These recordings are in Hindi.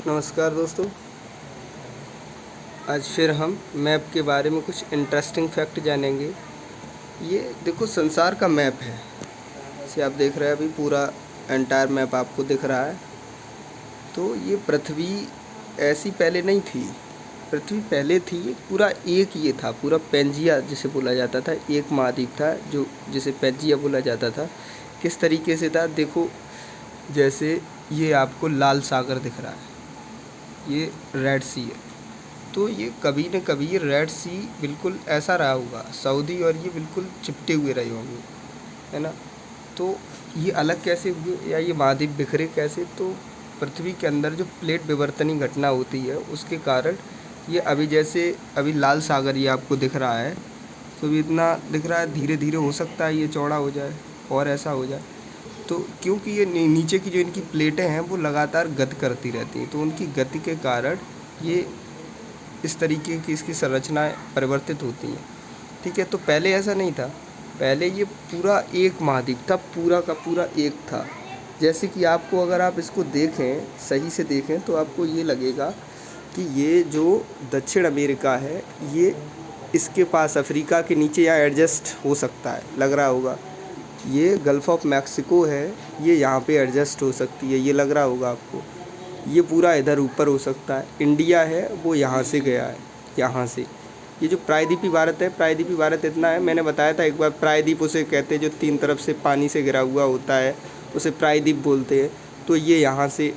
नमस्कार दोस्तों। आज फिर हम मैप के बारे में कुछ इंटरेस्टिंग फैक्ट जानेंगे। ये देखो संसार का मैप है। इसे आप देख रहे हैं, अभी पूरा एंटायर मैप आपको दिख रहा है। तो ये पृथ्वी ऐसी पहले नहीं थी। पृथ्वी पहले थी, पूरा एक ये था, पूरा पेंजिया जिसे बोला जाता था, एक महाद्वीप था जो जिसे पेंजिया बोला जाता था। किस तरीके से था देखो, जैसे ये आपको लाल सागर दिख रहा है, ये रेड सी है। तो ये कभी न कभी ये रेड सी बिल्कुल ऐसा रहा होगा, सऊदी और ये बिल्कुल चिपटे हुए रहे होंगे, है ना। तो ये अलग कैसे हुए या ये महाद्वीप बिखरे कैसे? तो पृथ्वी के अंदर जो प्लेट विवर्तनी घटना होती है उसके कारण ये अभी जैसे अभी लाल सागर ये आपको दिख रहा है, तो भी इतना दिख रहा है, धीरे धीरे हो सकता है ये चौड़ा हो जाए और ऐसा हो जाए। तो क्योंकि ये नीचे की जो इनकी प्लेटें हैं वो लगातार गति करती रहती हैं, तो उनकी गति के कारण ये इस तरीके की इसकी संरचनाएं परिवर्तित होती हैं। ठीक है, तो पहले ऐसा नहीं था। पहले ये पूरा एक महाद्वीप था, पूरा का पूरा एक था। जैसे कि आपको अगर आप इसको देखें, सही से देखें, तो आपको ये लगेगा कि ये जो दक्षिण अमेरिका है ये इसके पास अफ्रीका के नीचे यहाँ एडजस्ट हो सकता है, लग रहा होगा। ये गल्फ़ ऑफ मैक्सिको है, ये यहाँ पे एडजस्ट हो सकती है, ये लग रहा होगा आपको। ये पूरा इधर ऊपर हो सकता है। इंडिया है वो यहाँ से गया है, यहाँ से। ये जो प्रायद्वीपीय भारत है, प्रायद्वीपीय भारत इतना है, मैंने बताया था एक बार, प्रायद्वीप उसे कहते हैं जो 3 तरफ से पानी से घिरा हुआ होता है, उसे प्रायद्वीप बोलते हैं। तो ये यहाँ से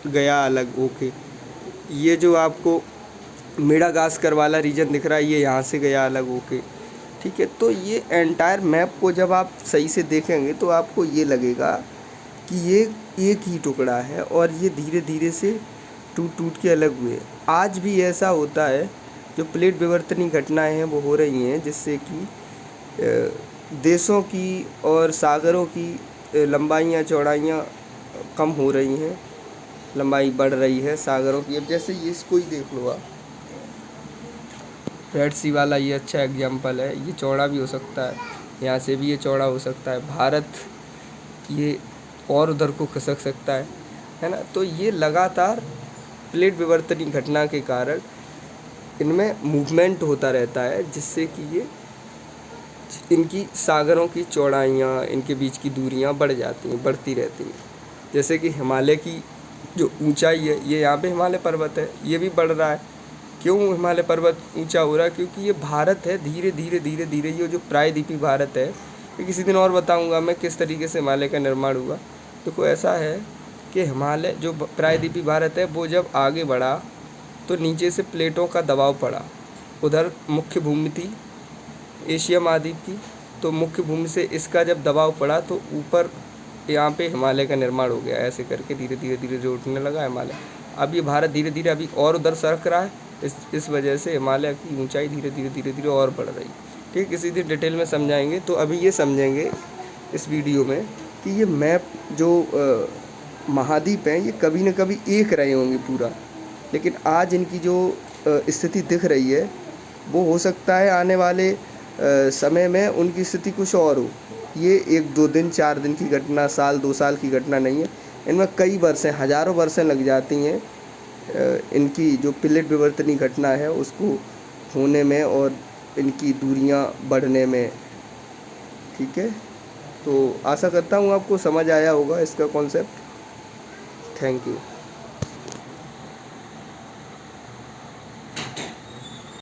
गया अलग होके। ये जो आपको मेडागास्कर वाला रीजन दिख रहा है, ये यहाँ से गया अलग होके। ठीक है, तो ये एंटायर मैप को जब आप सही से देखेंगे तो आपको ये लगेगा कि ये एक ही टुकड़ा है और ये धीरे धीरे से टूट टूट के अलग हुए। आज भी ऐसा होता है, जो प्लेट विवर्तनी घटनाएं हैं वो हो रही हैं, जिससे कि देशों की और सागरों की लंबाइयाँ चौड़ाइयाँ कम हो रही हैं, लंबाई बढ़ रही है सागरों की। अब जैसे ये इसको ही देख लो आप, रेड सी वाला ये अच्छा एग्जाम्पल है। ये चौड़ा भी हो सकता है, यहाँ से भी ये चौड़ा हो सकता है। भारत ये और उधर को खिसक सकता है ना। तो ये लगातार प्लेट विवर्तनी घटना के कारण इनमें मूवमेंट होता रहता है, जिससे कि ये इनकी सागरों की चौड़ाइयाँ, इनके बीच की दूरियाँ बढ़ जाती हैं, बढ़ती रहती हैं। जैसे कि हिमालय की जो ऊंचाई है, ये यहाँ पे हिमालय पर्वत है, ये भी बढ़ रहा है। क्यों हिमालय पर्वत ऊंचा हो रहा है? क्योंकि ये भारत है, धीरे धीरे धीरे धीरे ये जो प्रायद्वीपीय भारत है, ये किसी दिन और बताऊंगा मैं किस तरीके से हिमालय का निर्माण हुआ। देखो ऐसा है कि हिमालय जो प्रायद्वीपीय भारत है वो जब आगे बढ़ा तो नीचे से प्लेटों का दबाव पड़ा। उधर मुख्य भूमि थी एशिया महाद्वीप की, तो मुख्य भूमि से इसका जब दबाव पड़ा तो ऊपर यहाँ पे हिमालय का निर्माण हो गया। ऐसे करके धीरे धीरे धीरे धीरे उठने लगा हिमालय। अब ये भारत धीरे धीरे अभी और उधर सरक रहा है, इस वजह से हिमालय की ऊंचाई धीरे धीरे धीरे धीरे और बढ़ रही। ठीक, इसी दिन डिटेल में समझाएंगे। तो अभी ये समझेंगे इस वीडियो में कि ये मैप जो महाद्वीप हैं ये कभी न कभी एक रहे होंगे पूरा, लेकिन आज इनकी जो स्थिति दिख रही है वो हो सकता है आने वाले समय में उनकी स्थिति कुछ और हो। ये 1-2 दिन 4 दिन की घटना, साल 2 साल की घटना नहीं है। इनमें कई वर्षें, हज़ारों वर्षें लग जाती हैं इनकी जो प्लेट विवर्तनी घटना है उसको होने में और इनकी दूरियां बढ़ने में। ठीक है, तो आशा करता हूँ आपको समझ आया होगा इसका कॉन्सेप्ट। Thank you.